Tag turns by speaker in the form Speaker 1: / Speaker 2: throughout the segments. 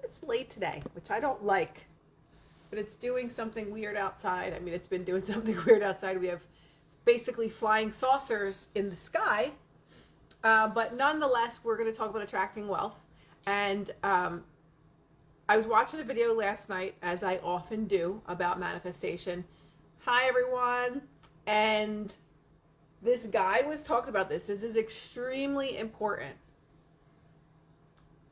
Speaker 1: It's late today, which I don't like, but it's doing something weird outside. I mean, it's been doing something weird outside. We have basically flying saucers in the sky, but nonetheless, we're going to talk about attracting wealth. And I was watching a video last night, as I often do, about manifestation. Hi, everyone. And this guy was talking about this. This is extremely important.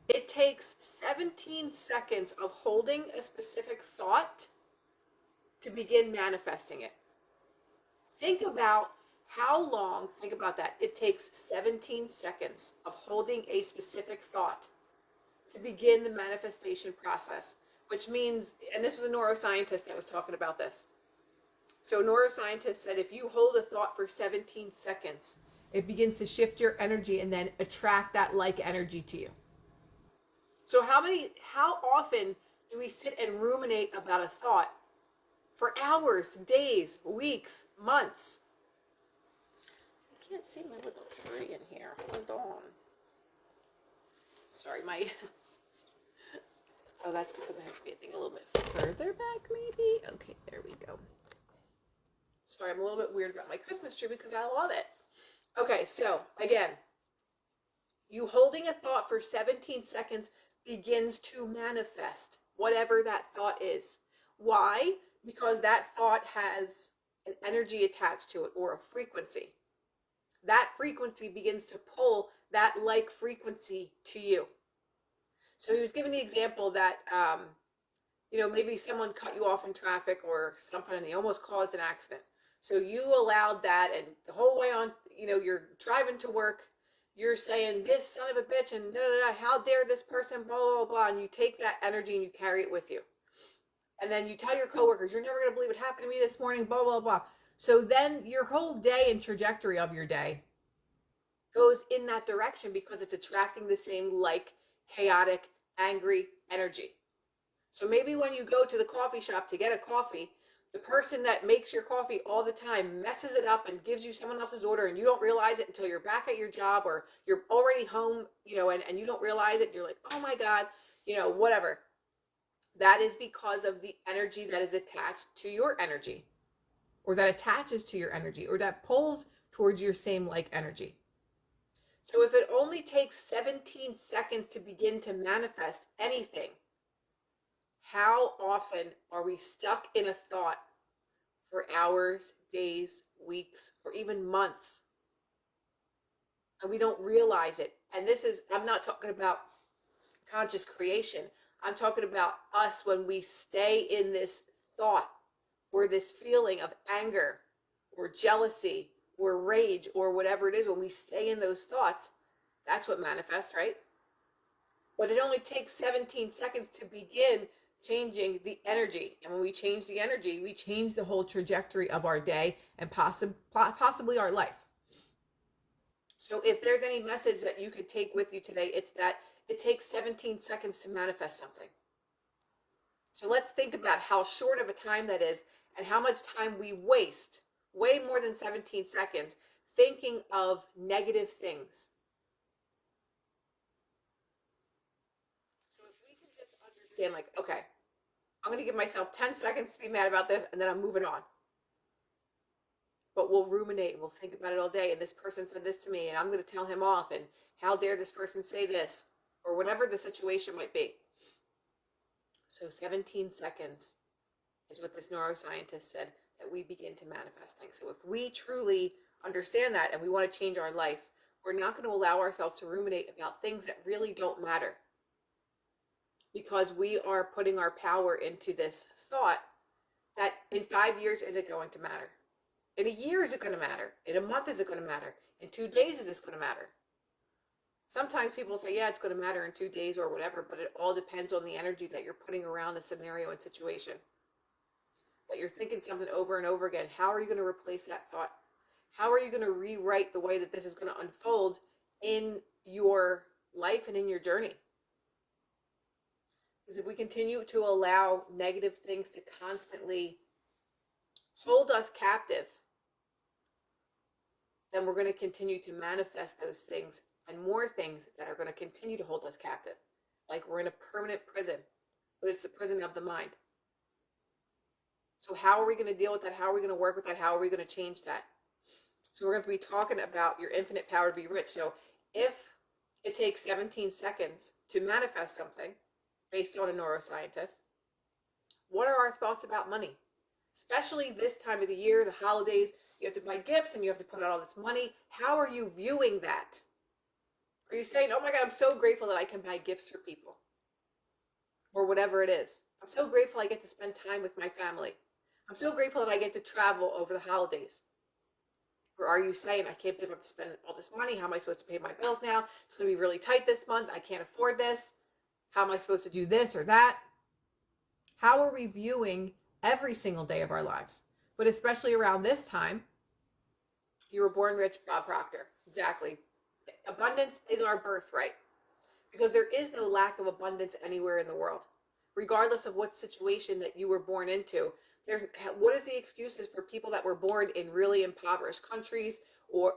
Speaker 1: It takes 17 seconds of holding a specific thought to begin manifesting it. Think about think about that. It takes 17 seconds of holding a specific thought to begin the manifestation process, which means, and this was a neuroscientist that was talking about this. So, neuroscientists said if you hold a thought for 17 seconds, it begins to shift your energy and then attract that like energy to you. So how often do we sit and ruminate about a thought for hours, days, weeks, months? I can't see my little tree in here. Hold on. Sorry, oh, that's because I have to be, I think, a little bit further back, maybe? Okay, there we go. Sorry, I'm a little bit weird about my Christmas tree because I love it. Okay, so, again, you holding a thought for 17 seconds begins to manifest whatever that thought is. Why? Because that thought has an energy attached to it, or a frequency. That frequency begins to pull that like frequency to you. So he was giving the example that, maybe someone cut you off in traffic or something and they almost caused an accident. So you allowed that, and the whole way on, you're driving to work, you're saying, this son of a bitch, and how dare this person, blah, blah, blah, and you take that energy and you carry it with you. And then you tell your coworkers, you're never going to believe what happened to me this morning, blah, blah, blah. So then your whole day and trajectory of your day goes in that direction because it's attracting the same chaotic, angry energy. So maybe when you go to the coffee shop to get a coffee, the person that makes your coffee all the time messes it up and gives you someone else's order, and you don't realize it until you're back at your job, or you're already home, and you don't realize it. You're like, oh my God, whatever. That is because of the energy that is attached to your energy, or that attaches to your energy, or that pulls towards your same energy. So if it only takes 17 seconds to begin to manifest anything, how often are we stuck in a thought for hours, days, weeks, or even months? And we don't realize it. And I'm not talking about conscious creation. I'm talking about us when we stay in this thought or this feeling of anger or jealousy or rage or whatever it is. When we stay in those thoughts, that's what manifests, right? But it only takes 17 seconds to begin changing the energy. And when we change the energy, we change the whole trajectory of our day and possibly our life. So if there's any message that you could take with you today, it's that it takes 17 seconds to manifest something. So let's think about how short of a time that is and how much time we waste, way more than 17 seconds, thinking of negative things. So if we can just understand, okay, I'm going to give myself 10 seconds to be mad about this, and then I'm moving on. But we'll ruminate and we'll think about it all day. And this person said this to me, and I'm going to tell him off. And how dare this person say this? Or whatever the situation might be. So 17 seconds is what this neuroscientist said that we begin to manifest things. So if we truly understand that and we want to change our life, we're not going to allow ourselves to ruminate about things that really don't matter. Because we are putting our power into this thought that in 5 years, is it going to matter? In a year, is it going to matter? In a month, is it going to matter? In 2 days, is this going to matter? Sometimes people say, yeah, it's going to matter in 2 days or whatever, but it all depends on the energy that you're putting around the scenario and situation. That you're thinking something over and over again. How are you going to replace that thought? How are you going to rewrite the way that this is going to unfold in your life and in your journey? Because if we continue to allow negative things to constantly hold us captive, then we're going to continue to manifest those things and more things that are going to continue to hold us captive. like we're in a permanent prison, but it's the prison of the mind. So how are we going to deal with that? How are we going to work with that? How are we going to change that? So we're going to be talking about your infinite power to be rich. So if it takes 17 seconds to manifest something based on a neuroscientist, what are our thoughts about money? Especially this time of the year, the holidays, you have to buy gifts and you have to put out all this money. How are you viewing that? Are you saying, oh my God, I'm so grateful that I can buy gifts for people? Or whatever it is. I'm so grateful I get to spend time with my family. I'm so grateful that I get to travel over the holidays. Or are you saying, I can't believe I have to spend all this money. How am I supposed to pay my bills now? It's going to be really tight this month. I can't afford this. How am I supposed to do this or that? How are we viewing every single day of our lives? But especially around this time, you were born rich, Bob Proctor. Exactly. Abundance is our birthright because there is no lack of abundance anywhere in the world. Regardless of what situation that you were born into, what is the excuses for people that were born in really impoverished countries or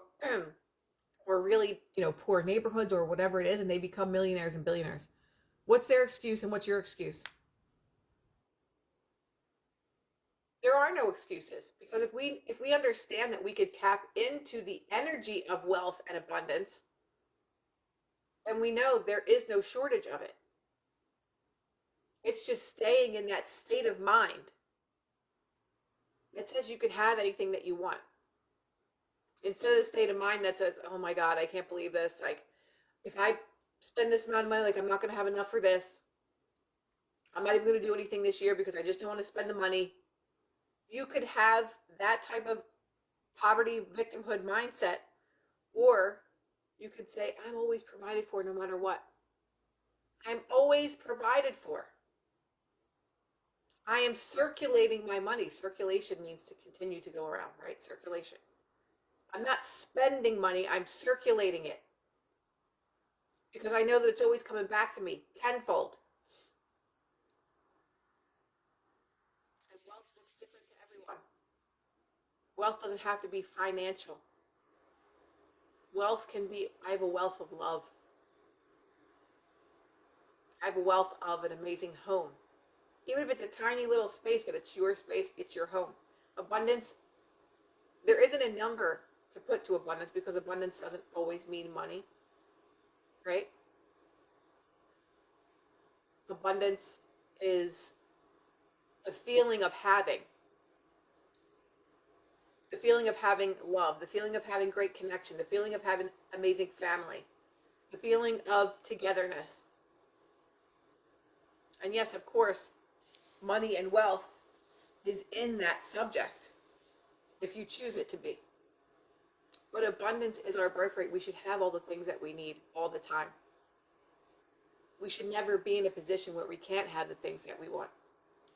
Speaker 1: or really, poor neighborhoods or whatever it is, and they become millionaires and billionaires? What's their excuse and what's your excuse? There are no excuses, because if we understand that we could tap into the energy of wealth and abundance, then we know there is no shortage of it. It's just staying in that state of mind that says you could have anything that you want. Instead of the state of mind that says, oh my God, I can't believe this. Like, if I spend this amount of money, like I'm not going to have enough for this. I'm not even going to do anything this year because I just don't want to spend the money. You could have that type of poverty victimhood mindset, or you could say, I'm always provided for no matter what. I'm always provided for. I am circulating my money. Circulation means to continue to go around, right? Circulation. I'm not spending money, I'm circulating it. Because I know that it's always coming back to me tenfold. And wealth looks different to everyone. Wealth doesn't have to be financial. Wealth can be, I have a wealth of love. I have a wealth of an amazing home. Even if it's a tiny little space, but it's your space, it's your home. Abundance, there isn't a number to put to abundance because abundance doesn't always mean money, right? Abundance is the feeling of having love, the feeling of having great connection, the feeling of having amazing family, the feeling of togetherness. And yes, of course, money and wealth is in that subject if you choose it to be. But abundance is our birthright. We should have all the things that we need all the time. We should never be in a position where we can't have the things that we want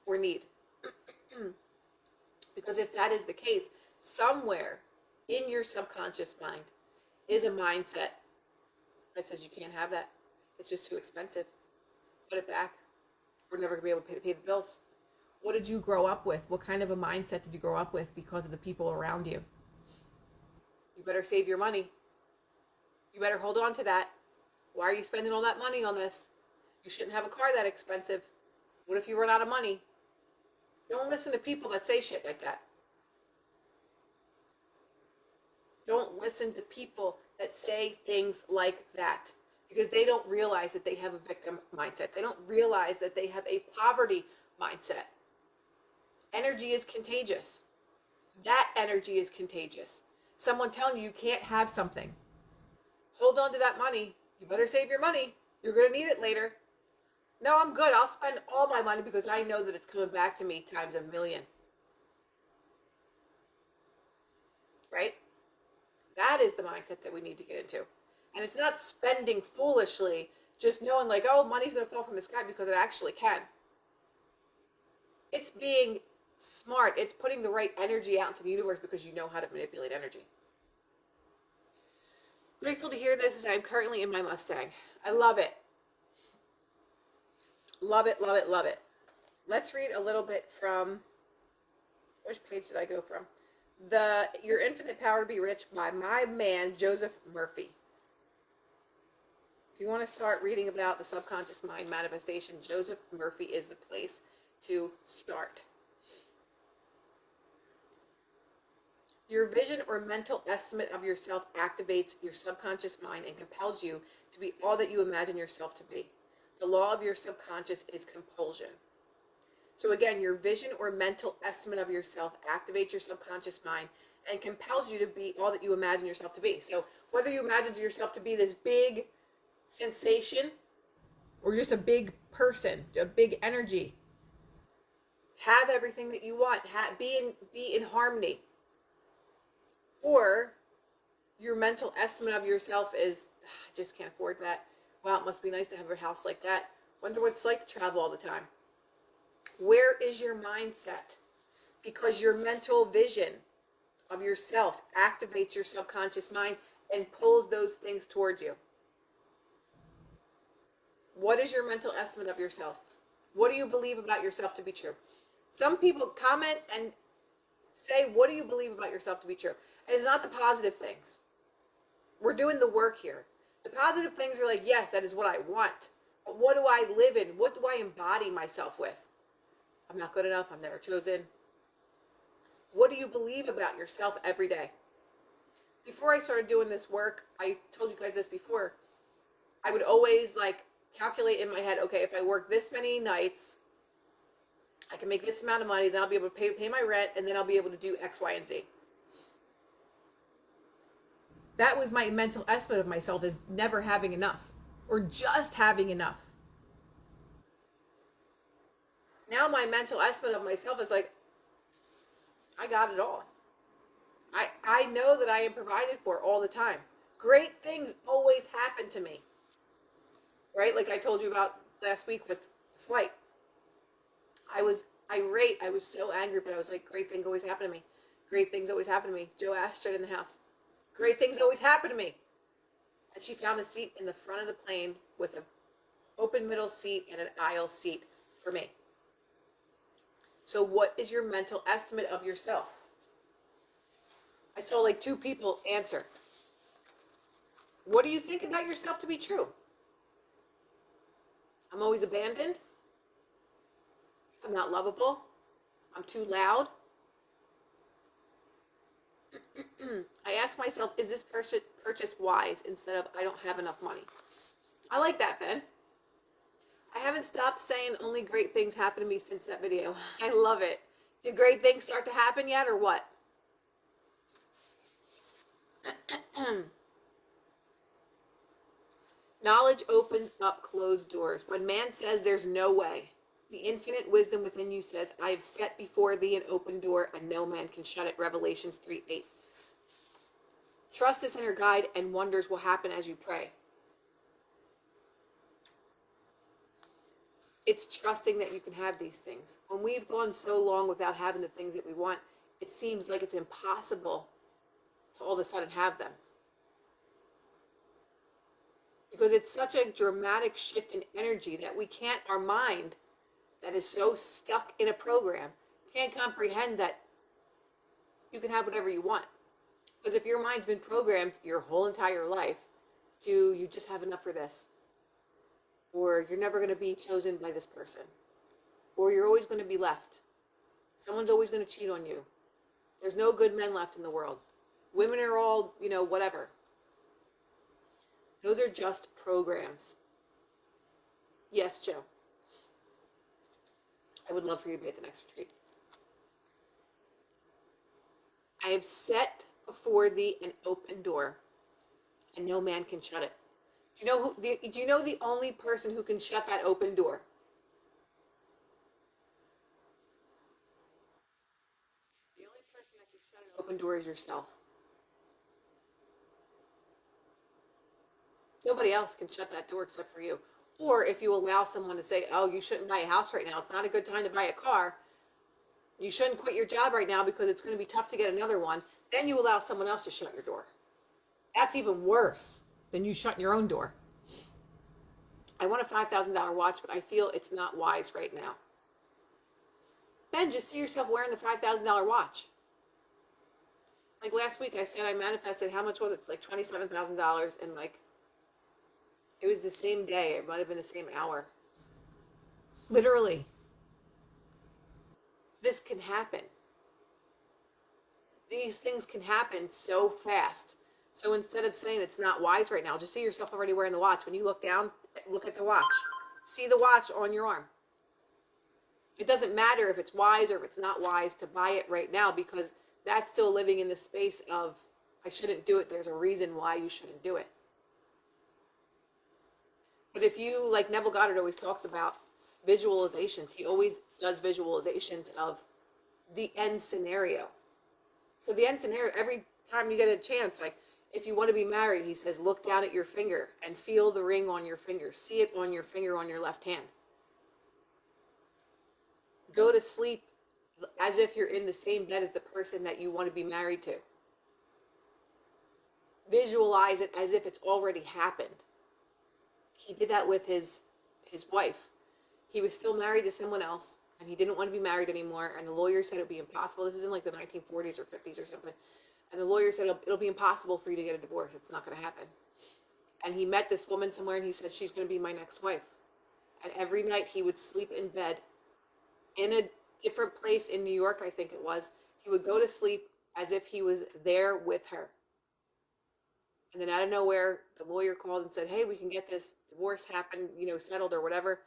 Speaker 1: or need. Because if that is the case, somewhere in your subconscious mind is a mindset that says you can't have that. It's just too expensive. Put it back. We're never going to be able to pay the bills. What did you grow up with? What kind of a mindset did you grow up with because of the people around you? You better save your money. You better hold on to that. Why are you spending all that money on this? You shouldn't have a car that expensive. What if you run out of money? Don't listen to people that say shit like that. Don't listen to people that say things like that, because they don't realize that they have a victim mindset. They don't realize that they have a poverty mindset. Energy is contagious. That energy is contagious. Someone telling you can't have something. Hold on to that money. You better save your money. You're going to need it later. No, I'm good. I'll spend all my money because I know that it's coming back to me times a million. Right? That is the mindset that we need to get into. And it's not spending foolishly, just knowing like, oh, money's going to fall from the sky, because it actually can. It's being smart. It's putting the right energy out into the universe because you know how to manipulate energy. Grateful to hear this as I'm currently in my Mustang. I love it. Love it, love it, love it. Let's read a little bit from, which page did I go from? Your Infinite Power to Be Rich by my man, Joseph Murphy. If you want to start reading about the subconscious mind manifestation, Joseph Murphy is the place to start. Your vision or mental estimate of yourself activates your subconscious mind and compels you to be all that you imagine yourself to be. The law of your subconscious is compulsion. So again, your vision or mental estimate of yourself activates your subconscious mind and compels you to be all that you imagine yourself to be. So whether you imagine yourself to be this big sensation or just a big person, a big energy, have everything that you want, be in harmony. Or your mental estimate of yourself is, I just can't afford that. Wow, it must be nice to have a house like that. Wonder what it's like to travel all the time. Where is your mindset? Because your mental vision of yourself activates your subconscious mind and pulls those things towards you. What is your mental estimate of yourself? What do you believe about yourself to be true? Some people comment and say, what do you believe about yourself to be true? And it's not the positive things. We're doing the work here. The positive things are like, yes, that is what I want. But what do I live in? What do I embody myself with? I'm not good enough. I'm never chosen. What do you believe about yourself every day? Before I started doing this work, I told you guys this before, I would always calculate in my head, okay, if I work this many nights, I can make this amount of money, then I'll be able to pay my rent, and then I'll be able to do X, Y, and Z. That was my mental estimate of myself, as never having enough or just having enough. Now my mental estimate of myself is like, I got it all. I know that I am provided for all the time. Great things always happen to me. Right? Like I told you about last week with the flight. I was irate. I was so angry, but I was like, great things always happen to me. Great things always happen to me. Joe Astrid in the house. Great things always happen to me. And she found a seat in the front of the plane with an open middle seat and an aisle seat for me. So what is your mental estimate of yourself? I saw 2 people answer. What do you think about yourself to be true? I'm always abandoned. I'm not lovable. I'm too loud. I ask myself, is this purchase wise, instead of I don't have enough money? I like that, Ben. I haven't stopped saying only great things happen to me since that video. I love it. Did great things start to happen yet, or what? Knowledge opens up closed doors. When man says there's no way, the infinite wisdom within you says, I have set before thee an open door, and no man can shut it. Revelations 3:8. Trust this inner guide, and wonders will happen as you pray. It's trusting that you can have these things. When we've gone so long without having the things that we want, it seems like it's impossible to all of a sudden have them. Because it's such a dramatic shift in energy that we can't, our mind that is so stuck in a program, can't comprehend that you can have whatever you want. Because if your mind's been programmed your whole entire life to, you just have enough for this, or you're never going to be chosen by this person, or you're always going to be left. Someone's always going to cheat on you. There's no good men left in the world. Women are all, whatever. Those are just programs. Yes, Joe. I would love for you to be at the next retreat. I have set before thee an open door, and no man can shut it. Do you know the only person who can shut that open door? The only person that can shut an open door is yourself. Nobody else can shut that door except for you. Or if you allow someone to say, oh, you shouldn't buy a house right now, it's not a good time to buy a car, you shouldn't quit your job right now because it's going to be tough to get another one, then you allow someone else to shut your door. That's even worse than you shutting your own door. I want a $5,000 watch, but I feel it's not wise right now. Ben, just see yourself wearing the $5,000 watch. Like last week, I said I manifested, how much was it? It's like $27,000 in It was the same day. It might have been the same hour. Literally, this can happen. These things can happen so fast. So instead of saying it's not wise right now, just see yourself already wearing the watch. When you look down, look at the watch. See the watch on your arm. It doesn't matter if it's wise or if it's not wise to buy it right now, because that's still living in the space of, I shouldn't do it. There's a reason why you shouldn't do it. But if you, like Neville Goddard always talks about visualizations, he always does visualizations of the end scenario. So the end scenario, every time you get a chance, like if you want to be married, he says, look down at your finger and feel the ring on your finger. See it on your finger on your left hand. Go to sleep as if you're in the same bed as the person that you want to be married to. Visualize it as if it's already happened. He did that with his wife. He was still married to someone else, and he didn't want to be married anymore, and the lawyer said it would be impossible. This was in like the 1940s or 50s or something. And the lawyer said it'll be impossible for you to get a divorce. It's not going to happen. And he met this woman somewhere, and he said, she's going to be my next wife. And every night he would sleep in bed in a different place in New York, I think it was. He would go to sleep as if he was there with her. And then out of nowhere, the lawyer called and said, hey, we can get this divorce happen, settled or whatever.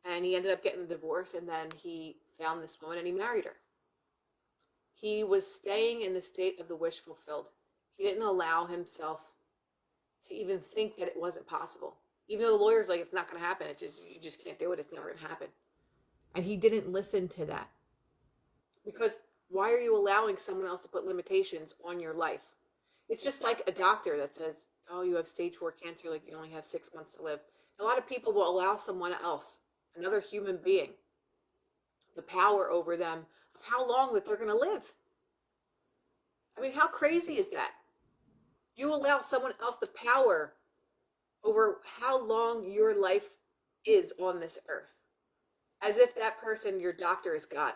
Speaker 1: And he ended up getting the divorce, and then he found this woman and he married her. He was staying in the state of the wish fulfilled. He didn't allow himself to even think that it wasn't possible. Even though the lawyer's like, it's not going to happen. You just can't do it. It's never going to happen. And he didn't listen to that. Because why are you allowing someone else to put limitations on your life? It's just like a doctor that says, oh, you have stage 4 cancer, like you only have 6 months to live. A lot of people will allow someone else, another human being, the power over them of how long that they're going to live. I mean, how crazy is that? You allow someone else the power over how long your life is on this earth. As if that person, your doctor, is God.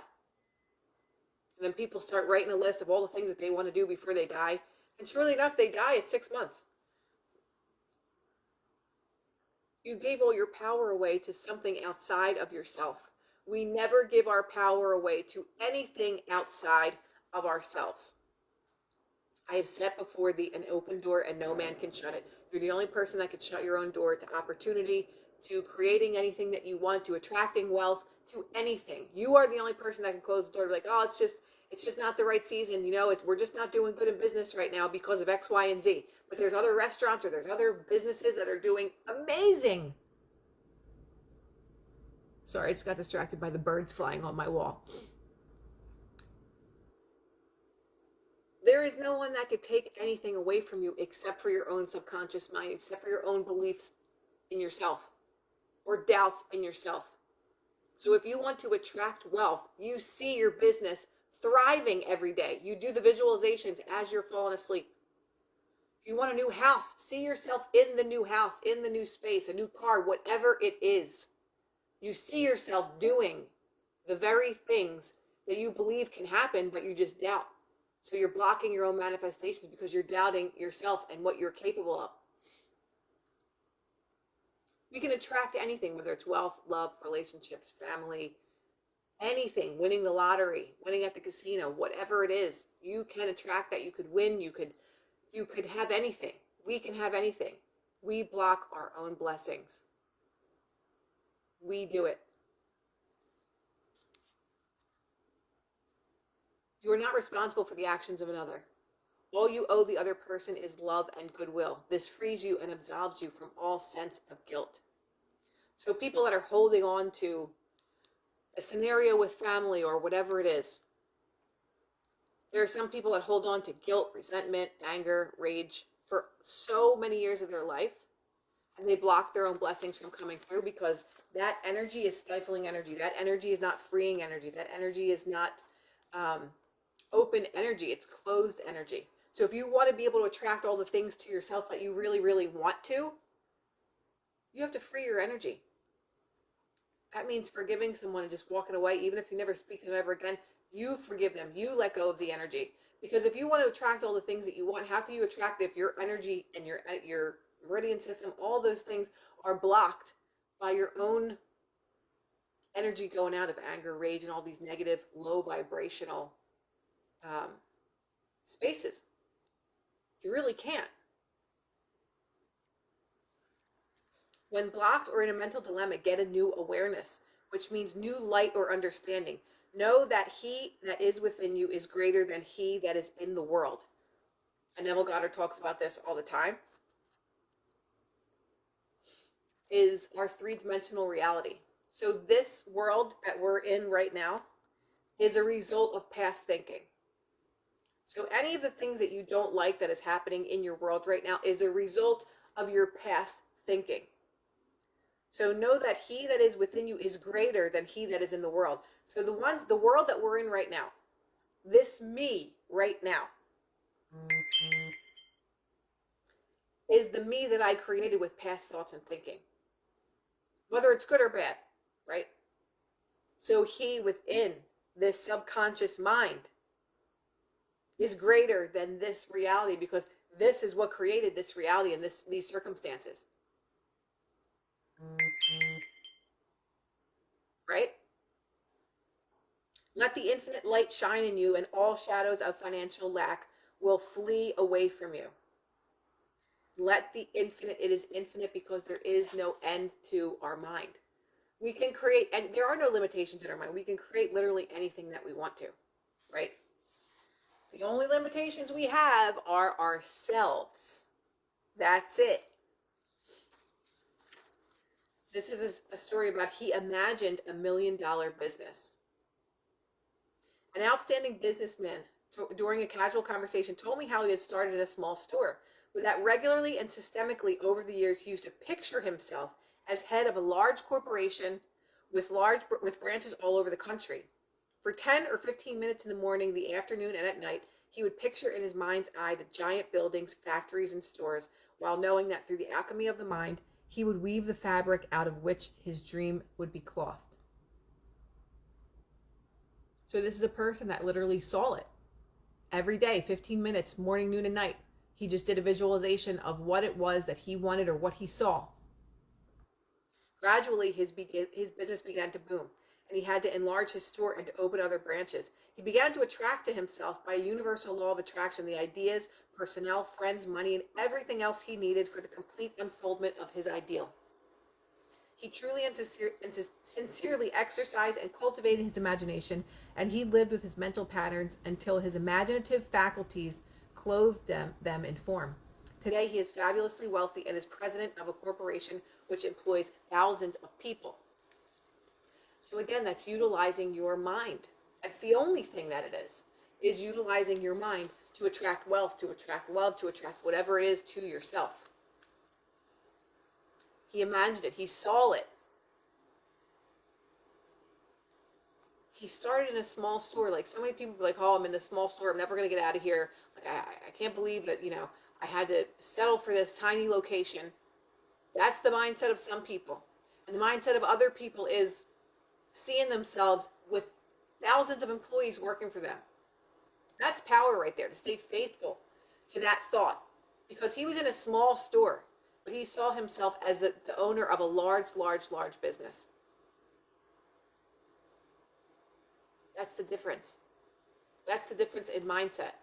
Speaker 1: And then people start writing a list of all the things that they want to do before they die. And surely enough, they die at 6 months. You gave all your power away to something outside of yourself. We never give our power away to anything outside of ourselves. I have set before thee an open door, and no man can shut it. You're the only person that can shut your own door to opportunity, to creating anything that you want, to attracting wealth, to anything. You are the only person that can close the door to be like, oh, it's just not the right season. We're just not doing good in business right now because of X, Y, and Z. But there's other restaurants or there's other businesses that are doing amazing. Sorry, I just got distracted by the birds flying on my wall. There is no one that could take anything away from you except for your own subconscious mind, except for your own beliefs in yourself or doubts in yourself. So if you want to attract wealth, you see your business thriving every day. You do the visualizations as you're falling asleep. If you want a new house, see yourself in the new house, in the new space, a new car, whatever it is. You see yourself doing the very things that you believe can happen, but you just doubt. So you're blocking your own manifestations because you're doubting yourself and what you're capable of. We can attract anything, whether it's wealth, love, relationships, family, anything, winning the lottery, winning at the casino, whatever it is, you can attract that. You could win, you could have anything. We can have anything. We block our own blessings. We do it. You are not responsible for the actions of another. All you owe the other person is love and goodwill. This frees you and absolves you from all sense of guilt. So people that are holding on to a scenario with family or whatever it is, there are some people that hold on to guilt, resentment, anger, rage for so many years of their life, and they block their own blessings from coming through because that energy is stifling energy. That energy is not freeing energy. That energy is not open energy. It's closed energy. So if you want to be able to attract all the things to yourself that you really, really want to, you have to free your energy. That means forgiving someone and just walking away, even if you never speak to them ever again. You forgive them. You let go of the energy. Because if you want to attract all the things that you want, how can you attract if your energy and your meridian system, all those things are blocked by your own energy going out of anger, rage, and all these negative, low vibrational um, spaces. You really can't. When blocked or in a mental dilemma, get a new awareness, which means new light or understanding. Know that he that is within you is greater than he that is in the world. And Neville Goddard talks about this all the time. Is our three-dimensional reality. So this world that we're in right now is a result of past thinking. So any of the things that you don't like that is happening in your world right now is a result of your past thinking. So know that he that is within you is greater than he that is in the world. So the world that we're in right now, this me right now, is the me that I created with past thoughts and thinking. Whether it's good or bad, right? So he within this subconscious mind is greater than this reality, because this is what created this reality and these circumstances. Right? Let the infinite light shine in you, and all shadows of financial lack will flee away from you. Let the infinite, it is infinite because there is no end to our mind. We can create, and there are no limitations in our mind. We can create literally anything that we want to, right? The only limitations we have are ourselves. That's it. This is a story about he imagined $1 million business. An outstanding businessman, during a casual conversation, told me how he had started in a small store, but that regularly and systemically over the years he used to picture himself as head of a large corporation with branches all over the country. For 10 or 15 minutes in the morning, the afternoon, and at night, he would picture in his mind's eye the giant buildings, factories, and stores, while knowing that through the alchemy of the mind, he would weave the fabric out of which his dream would be clothed. So this is a person that literally saw it every day, 15 minutes, morning, noon, and night. He just did a visualization of what it was that he wanted or what he saw. Gradually, his business began to boom, and he had to enlarge his store and to open other branches. He began to attract to himself, by a universal law of attraction, the ideas, personnel, friends, money, and everything else he needed for the complete unfoldment of his ideal. He truly and sincerely exercised and cultivated his imagination, and he lived with his mental patterns until his imaginative faculties clothed them in form. Today, he is fabulously wealthy and is president of a corporation which employs thousands of people. So again, that's utilizing your mind. That's the only thing that it is utilizing your mind to attract wealth, to attract love, to attract whatever it is to yourself. He imagined it. He saw it. He started in a small store. Like, so many people be like, oh, I'm in this small store. I'm never going to get out of here. Like, I can't believe that, I had to settle for this tiny location. That's the mindset of some people. And the mindset of other people is seeing themselves with thousands of employees working for them. That's power right there, to stay faithful to that thought. Because he was in a small store, but he saw himself as the owner of a large business. That's the difference. That's the difference in mindset.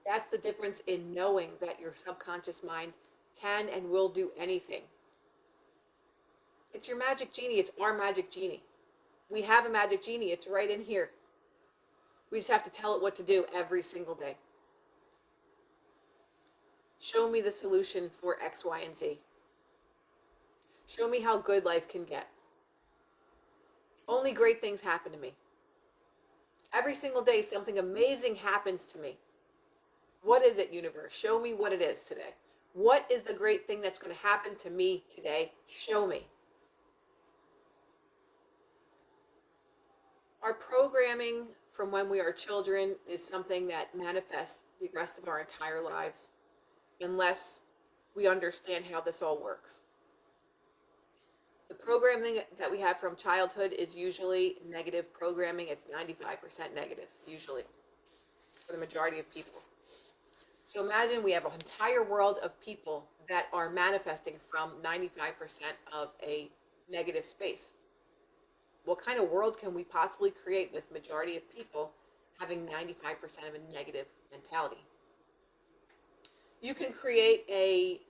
Speaker 1: That's the difference in knowing that your subconscious mind can and will do anything. It's your magic genie. It's our magic genie. We have a magic genie. It's right in here. We just have to tell it what to do every single day. Show me the solution for X, Y, and Z. Show me how good life can get. Only great things happen to me. Every single day, something amazing happens to me. What is it, universe? Show me what it is today. What is the great thing that's going to happen to me today? Show me. Our programming from when we are children is something that manifests the rest of our entire lives, unless we understand how this all works. The programming that we have from childhood is usually negative programming. It's 95% negative, usually, for the majority of people. So imagine we have an entire world of people that are manifesting from 95% of a negative space. What kind of world can we possibly create with majority of people having 95% of a negative mentality? You can create a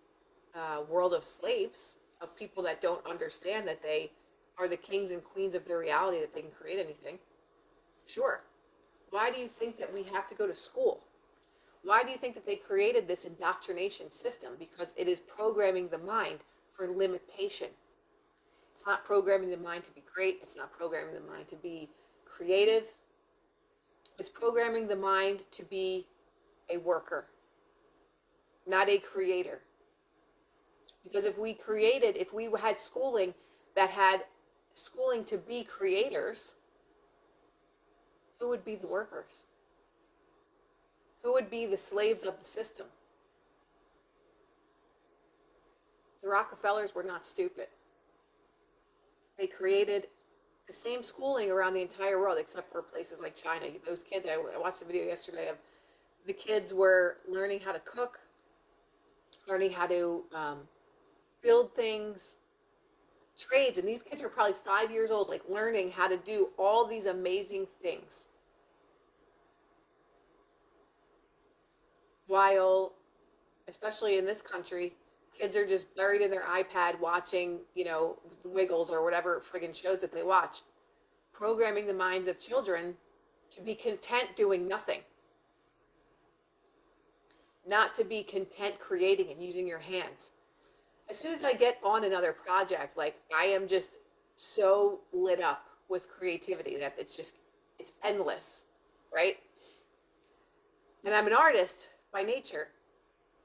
Speaker 1: world of slaves, of people that don't understand that they are the kings and queens of their reality, that they can create anything. Sure. Why do you think that we have to go to school? Why do you think that they created this indoctrination system? Because it is programming the mind for limitation. It's not programming the mind to be great. It's not programming the mind to be creative. It's programming the mind to be a worker, not a creator. Because if we had schooling that had schooling to be creators, who would be the workers? Who would be the slaves of the system? The Rockefellers were not stupid. They created the same schooling around the entire world, except for places like China. Those kids, I watched a video yesterday of the kids were learning how to cook, learning how to build things, trades, and these kids were probably 5 years old, like learning how to do all these amazing things. While, especially in this country, kids are just buried in their iPad watching, Wiggles or whatever friggin' shows that they watch, programming the minds of children to be content doing nothing. Not to be content creating and using your hands. As soon as I get on another project, like I am just so lit up with creativity that it's endless, right? And I'm an artist by nature.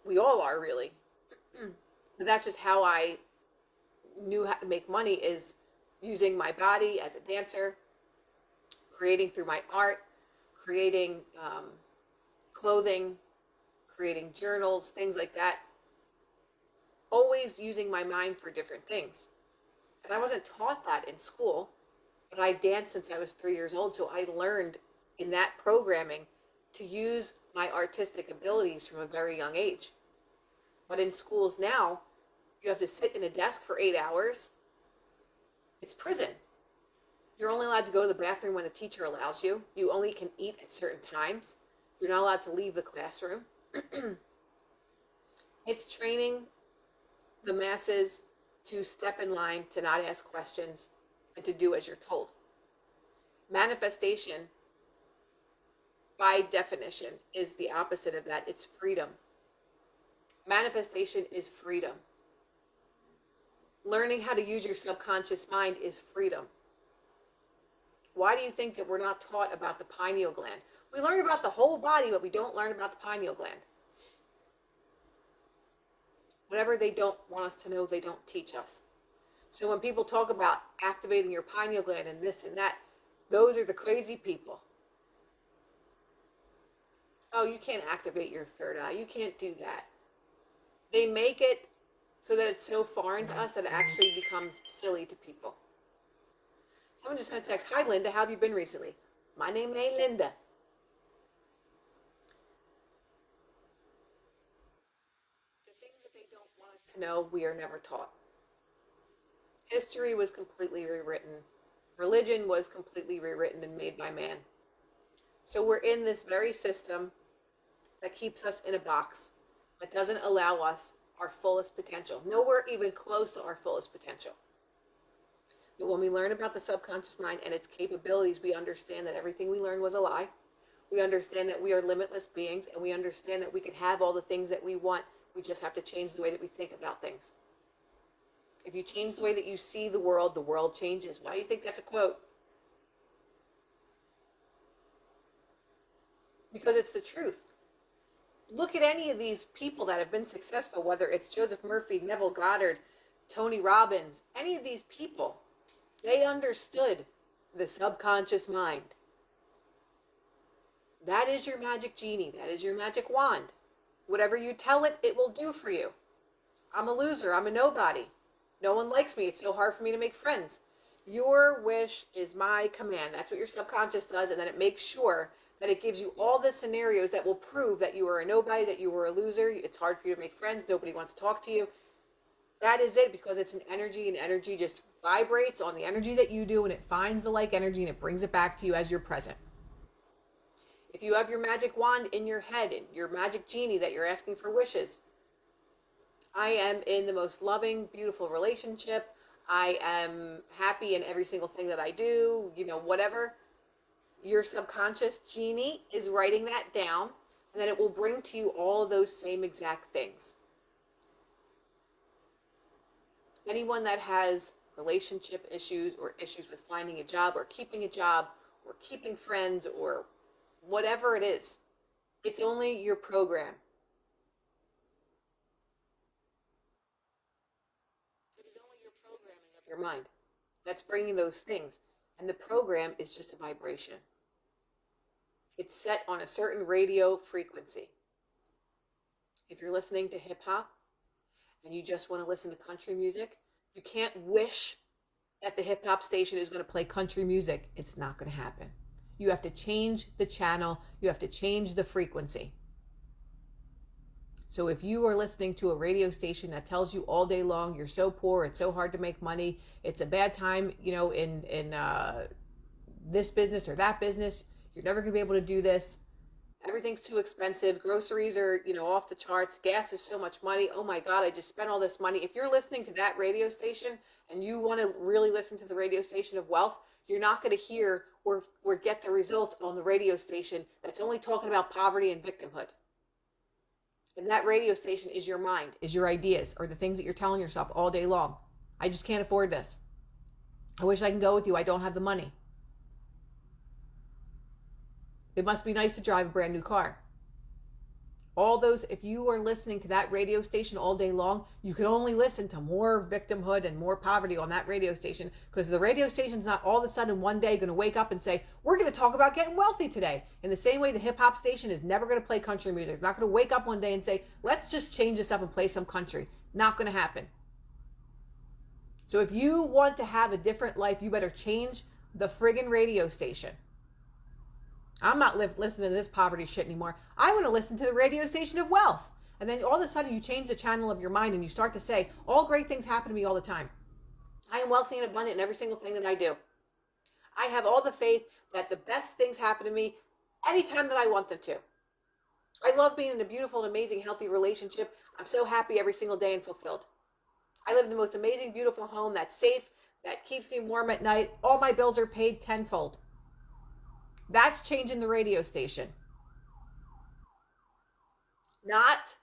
Speaker 1: We all are, really. But that's just how I knew how to make money, is using my body as a dancer, creating through my art, creating clothing, creating journals, things like that. Always using my mind for different things. And I wasn't taught that in school, but I danced since I was 3 years old, so I learned in that programming to use my artistic abilities from a very young age. But in schools now, you have to sit in a desk for 8 hours. It's prison. You're only allowed to go to the bathroom when the teacher allows you. You only can eat at certain times. You're not allowed to leave the classroom. It's training the masses to step in line, to not ask questions, and to do as you're told. Manifestation, by definition, is the opposite of that. It's freedom. Manifestation is freedom. Learning how to use your subconscious mind is freedom. Why do you think that we're not taught about the pineal gland? We learn about the whole body, but we don't learn about the pineal gland. Whatever they don't want us to know, they don't teach us. So when people talk about activating your pineal gland and this and that, those are the crazy people. Oh, you can't activate your third eye. You can't do that. They make it so that it's so foreign to us that it actually becomes silly to people. Someone just sent a text, "Hi Linda, how have you been recently?" My name ain't Linda. The things that they don't want us to know, we are never taught. History was completely rewritten. Religion was completely rewritten and made by man. So we're in this very system that keeps us in a box, that doesn't allow us our fullest potential. Nowhere even close to our fullest potential. But when we learn about the subconscious mind and its capabilities, we understand that everything we learned was a lie. We understand that we are limitless beings, and we understand that we can have all the things that we want. We just have to change the way that we think about things. If you change the way that you see the world changes. Why do you think that's a quote? Because it's the truth. Look at any of these people that have been successful, whether it's Joseph Murphy, Neville Goddard, Tony Robbins, any of these people. They understood the subconscious mind. That is your magic genie. That is your magic wand. Whatever you tell it, it will do for you. I'm a loser. I'm a nobody. No one likes me. It's so hard for me to make friends. Your wish is my command. That's what your subconscious does, and then it makes sure that it gives you all the scenarios that will prove that you are a nobody, that you are a loser. It's hard for you to make friends. Nobody wants to talk to you. That is it, because it's an energy, and energy just vibrates on the energy that you do, and it finds the like energy and it brings it back to you as you're present. If you have your magic wand in your head, and your magic genie that you're asking for wishes, I am in the most loving, beautiful relationship. I am happy in every single thing that I do, whatever. Your subconscious genie is writing that down, and then it will bring to you all of those same exact things. Anyone that has relationship issues, or issues with finding a job or keeping friends, or whatever it is, it's only your program. It is only your programming of your mind that's bringing those things. And the program is just a vibration. It's set on a certain radio frequency. If you're listening to hip hop and you just want to listen to country music, you can't wish that the hip hop station is going to play country music. It's not going to happen. You have to change the channel. You have to change the frequency. So if you are listening to a radio station that tells you all day long you're so poor, it's so hard to make money, it's a bad time, in this business or that business, you're never going to be able to do this, everything's too expensive, groceries are, off the charts, gas is so much money, oh my God, I just spent all this money. If you're listening to that radio station and you want to really listen to the radio station of wealth, you're not going to hear or get the results on the radio station that's only talking about poverty and victimhood. And that radio station is your mind, is your ideas, or the things that you're telling yourself all day long. I just can't afford this. I wish I can go with you. I don't have the money. It must be nice to drive a brand new car. All those, if you are listening to that radio station all day long, you can only listen to more victimhood and more poverty on that radio station, because the radio station's not all of a sudden one day going to wake up and say, we're going to talk about getting wealthy today. In the same way, the hip hop station is never going to play country music. It's not going to wake up one day and say, let's just change this up and play some country. Not going to happen. So if you want to have a different life, you better change the friggin' radio station. I'm not listening to this poverty shit anymore. I want to listen to the radio station of wealth. And then all of a sudden you change the channel of your mind and you start to say, all great things happen to me all the time. I am wealthy and abundant in every single thing that I do. I have all the faith that the best things happen to me anytime that I want them to. I love being in a beautiful and amazing, healthy relationship. I'm so happy every single day and fulfilled. I live in the most amazing, beautiful home that's safe, that keeps me warm at night. All my bills are paid tenfold. That's changing the radio station. Not,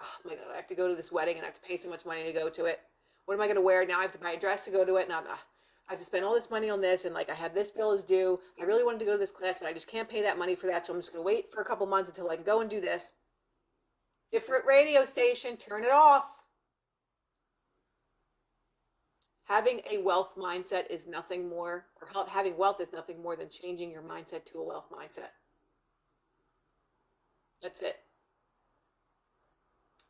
Speaker 1: oh my God, I have to go to this wedding and I have to pay so much money to go to it. What am I going to wear? Now I have to buy a dress to go to it. Now I have to spend all this money on this, and I have this bill is due. I really wanted to go to this class, but I just can't pay that money for that. So I'm just going to wait for a couple months until I can go and do this. Different radio station, turn it off. Having a wealth mindset is nothing more, or having wealth is nothing more than changing your mindset to a wealth mindset. That's it.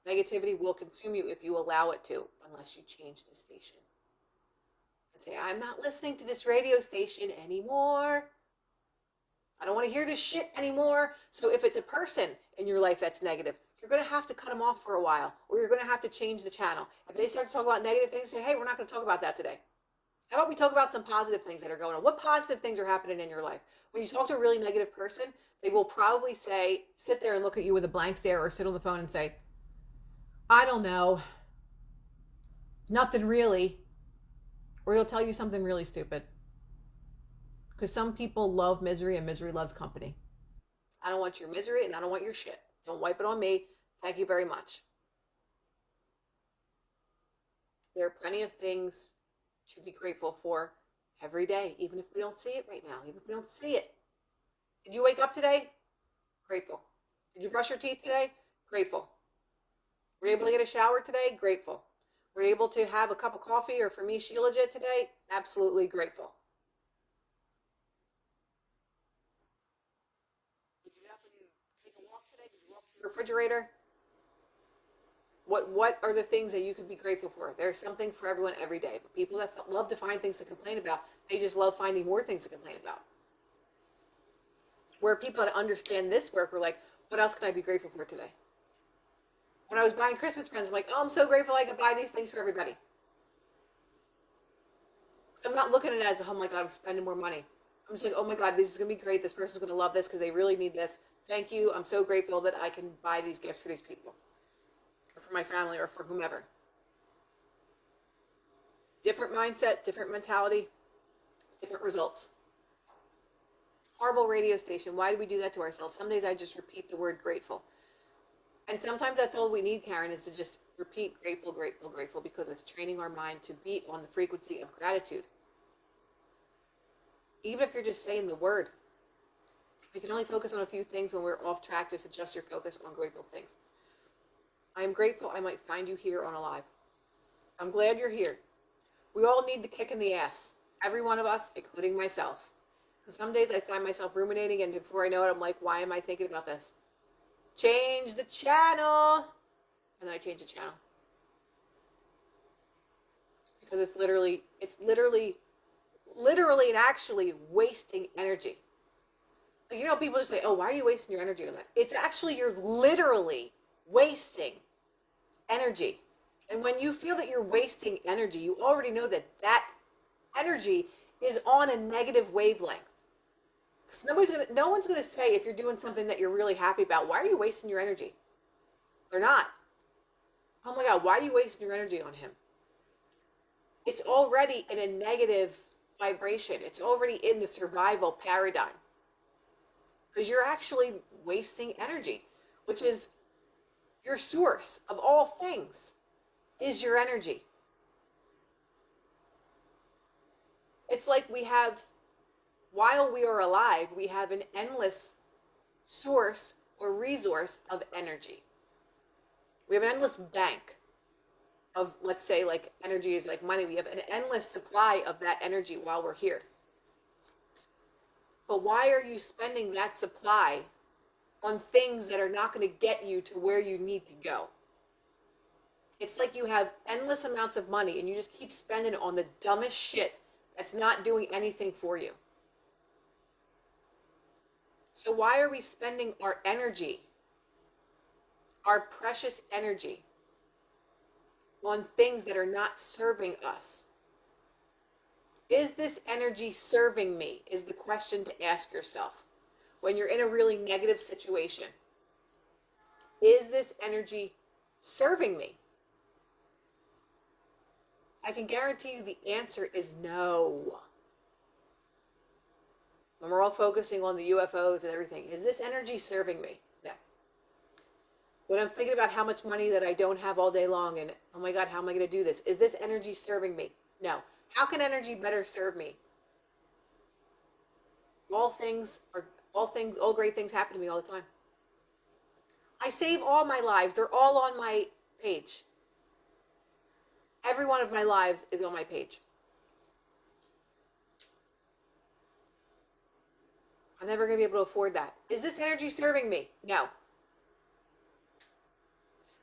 Speaker 1: Negativity will consume you if you allow it to, unless you change the station. And say, I'm not listening to this radio station anymore. I don't want to hear this shit anymore. So if it's a person in your life that's negative, you're going to have to cut them off for a while, or you're going to have to change the channel. If they start to talk about negative things, say, hey, we're not going to talk about that today. How about we talk about some positive things that are going on? What positive things are happening in your life? When you talk to a really negative person, they will probably say, sit there and look at you with a blank stare, or sit on the phone and say, I don't know. Nothing really. Or he'll tell you something really stupid. Because some people love misery, and misery loves company. I don't want your misery, and I don't want your shit. Don't wipe it on me. Thank you very much. There are plenty of things to be grateful for every day, even if we don't see it right now, even if we don't see it. Did you wake up today? Grateful. Did you brush your teeth today? Grateful. Were you able to get a shower today? Grateful. Were you able to have a cup of coffee, or for me, Shilajit today? Absolutely grateful. Did you happen to take a walk today? Did you walk to the refrigerator? What are the things that you could be grateful for? There's something for everyone every day. But people that love to find things to complain about, they just love finding more things to complain about. Where people that understand this work were like, what else can I be grateful for today? When I was buying Christmas presents, I'm like, oh, I'm so grateful I could buy these things for everybody. So I'm not looking at it as, oh my God, I'm spending more money. I'm just like, oh my God, this is going to be great. This person's going to love this because they really need this. Thank you. I'm so grateful that I can buy these gifts for these people or for my family or for whomever. Different mindset, different mentality, different results. Horrible radio station. Why do we do that to ourselves? Some days I just repeat the word grateful. And sometimes that's all we need, Karen, is to just repeat grateful, grateful, grateful, because it's training our mind to beat on the frequency of gratitude. Even if you're just saying the word, we can only focus on a few things when we're off track. Just adjust your focus on grateful things. I'm grateful I might find you here on Alive. I'm glad you're here. We all need the kick in the ass. Every one of us, including myself. So some days I find myself ruminating, and before I know it, I'm like, why am I thinking about this? Change the channel. And then I change the channel. Because it's literally and actually wasting energy. Like, you know, people just say, oh, why are you wasting your energy on that? It's actually, you're literally wasting energy. And when you feel that you're wasting energy, you already know that that energy is on a negative wavelength. Because no one's going to say, if you're doing something that you're really happy about, why are you wasting your energy? They're not. Oh my God, why are you wasting your energy on him? It's already in a negative vibration. It's already in the survival paradigm. Because you're actually wasting energy, which is your source of all things, is your energy. It's like we have, while we are alive, we have an endless source or resource of energy. We have an endless bank of, let's say, like energy is like money. We have an endless supply of that energy while we're here. But why are you spending that supply on things that are not going to get you to where you need to go? It's like you have endless amounts of money and you just keep spending it on the dumbest shit that's not doing anything for you. So why are we spending our energy, our precious energy, on things that are not serving us? Is this energy serving me? Is the question to ask yourself when you're in a really negative situation. Is this energy serving me? I can guarantee you the answer is no. When we're all focusing on the UFOs and everything, is this energy serving me? No. When I'm thinking about how much money that I don't have all day long and, oh my God, how am I going to do this? Is this energy serving me? No. How can energy better serve me? All great things happen to me all the time. I save all my lives. They're all on my page. Every one of my lives is on my page. I'm never going to be able to afford that. Is this energy serving me? No.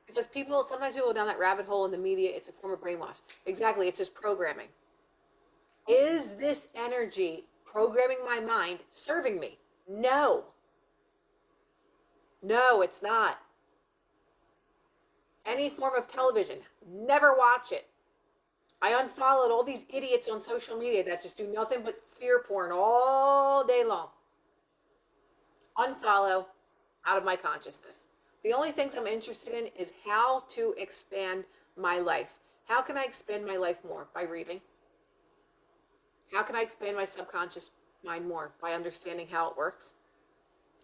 Speaker 1: Because sometimes people go down that rabbit hole in the media. It's a form of brainwash. Exactly. It's just programming. Is this energy programming my mind serving me? No. No, it's not. Any form of television, never watch it. I unfollowed all these idiots on social media that just do nothing but fear porn all day long. Unfollow, out of my consciousness. The only things I'm interested in is how to expand my life. How can I expand my life more? By reading. How can I expand my subconscious mind more? By understanding how it works.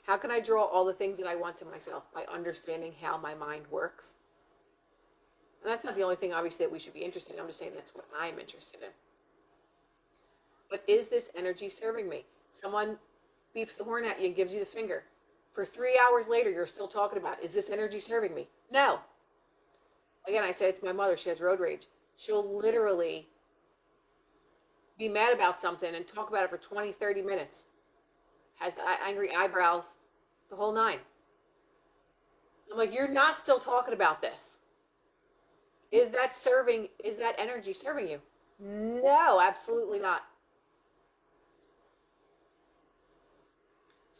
Speaker 1: How can I draw all the things that I want to myself? By understanding how my mind works. And that's not the only thing, obviously, that we should be interested in. I'm just saying that's what I'm interested in. But is this energy serving me? Someone beeps the horn at you and gives you the finger. For 3 hours later, you're still talking about, is this energy serving me? No. Again, I said it's my mother. She has road rage. She'll literally be mad about something and talk about it for 20, 30 minutes. Has the angry eyebrows, the whole nine. I'm like, you're not still talking about this. Is that energy serving you? No, absolutely not.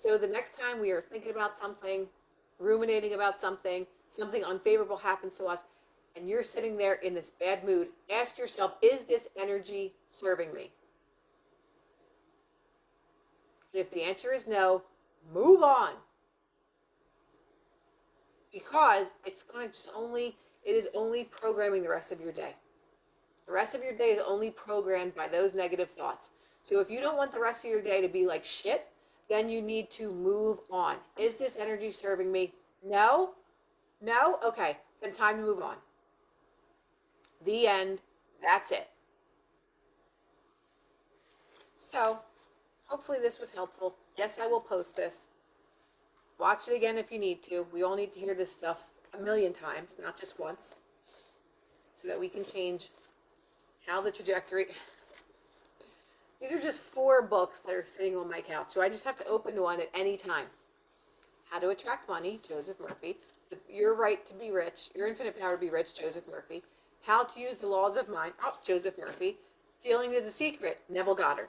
Speaker 1: So the next time we are thinking about something, ruminating about something, something unfavorable happens to us, and you're sitting there in this bad mood, ask yourself, is this energy serving me? And if the answer is no, move on. Because it's going to it is only programming the rest of your day. The rest of your day is only programmed by those negative thoughts. So if you don't want the rest of your day to be like shit, then you need to move on. Is this energy serving me? No? No? Okay, then time to move on. The end. That's it. So, hopefully this was helpful. Yes, I will post this. Watch it again if you need to. We all need to hear this stuff a million times, not just once, so that we can change how the trajectory. These are just 4 books that are sitting on my couch, so I just have to open one at any time. How to Attract Money, Joseph Murphy. Your Right to Be Rich, Your Infinite Power to Be Rich, Joseph Murphy. How to Use the Laws of Mind, Joseph Murphy. Feeling the Secret, Neville Goddard.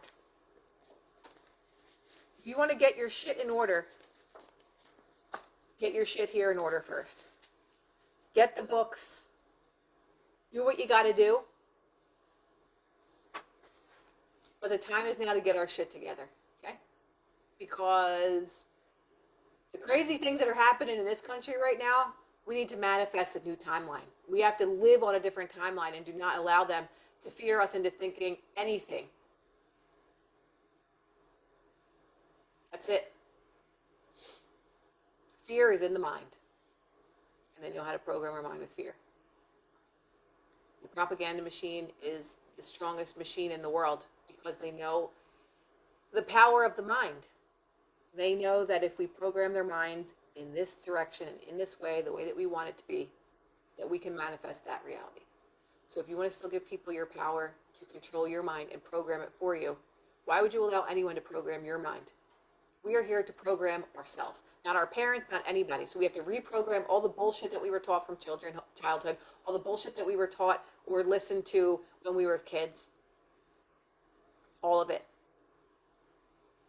Speaker 1: If you want to get your shit in order, get your shit here in order first. Get the books. Do what you got to do. But the time is now to get our shit together, okay? Because the crazy things that are happening in this country right now, we need to manifest a new timeline. We have to live on a different timeline and do not allow them to fear us into thinking anything. That's it. Fear is in the mind. And then you'll know how to program our mind with fear. The propaganda machine is the strongest machine in the world because they know the power of the mind. They know that if we program their minds in this direction and in this way, the way that we want it to be, that we can manifest that reality. So if you want to still give people your power to control your mind and program it for you, why would you allow anyone to program your mind? We are here to program ourselves, not our parents, not anybody. So we have to reprogram all the bullshit that we were taught from childhood, all the bullshit that we were taught or listened to when we were kids. All of it.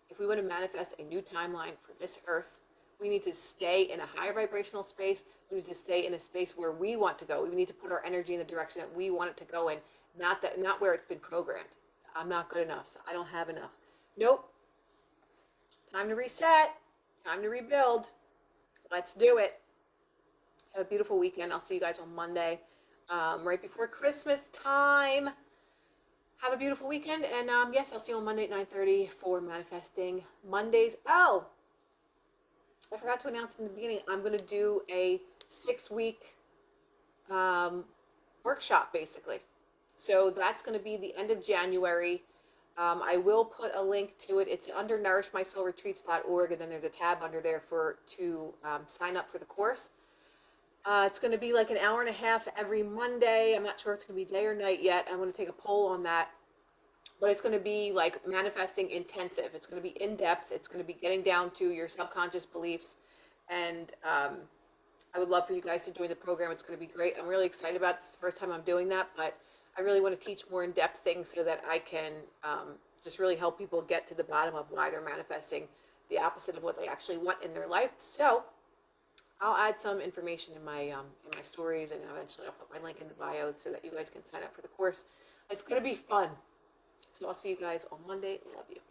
Speaker 1: If we want to manifest a new timeline for this earth, we need to stay in a higher vibrational space. We need to stay in a space where we want to go. We need to put our energy in the direction that we want it to go in, not where it's been programmed. I'm not good enough, so I don't have enough. Nope. Time to reset. Time to rebuild. Let's do it. Have a beautiful weekend. I'll see you guys on Monday, right before Christmas time. Have a beautiful weekend, and yes, I'll see you on Monday at 9:30 for Manifesting Mondays. Oh, I forgot to announce in the beginning, I'm going to do a 6-week workshop, basically. So that's going to be the end of January. I will put a link to it. It's under nourishmysoulretreats.org, and then there's a tab under there to sign up for the course. It's going to be like an hour and a half every Monday. I'm not sure if it's going to be day or night yet. I'm going to take a poll on that. But it's going to be like manifesting intensive. It's going to be in depth. It's going to be getting down to your subconscious beliefs. And I would love for you guys to join the program. It's going to be great. I'm really excited about this. It's the first time I'm doing that. But I really want to teach more in-depth things so that I can just really help people get to the bottom of why they're manifesting the opposite of what they actually want in their life. So I'll add some information in my stories, and eventually I'll put my link in the bio so that you guys can sign up for the course. It's going to be fun. So I'll see you guys on Monday. Love you.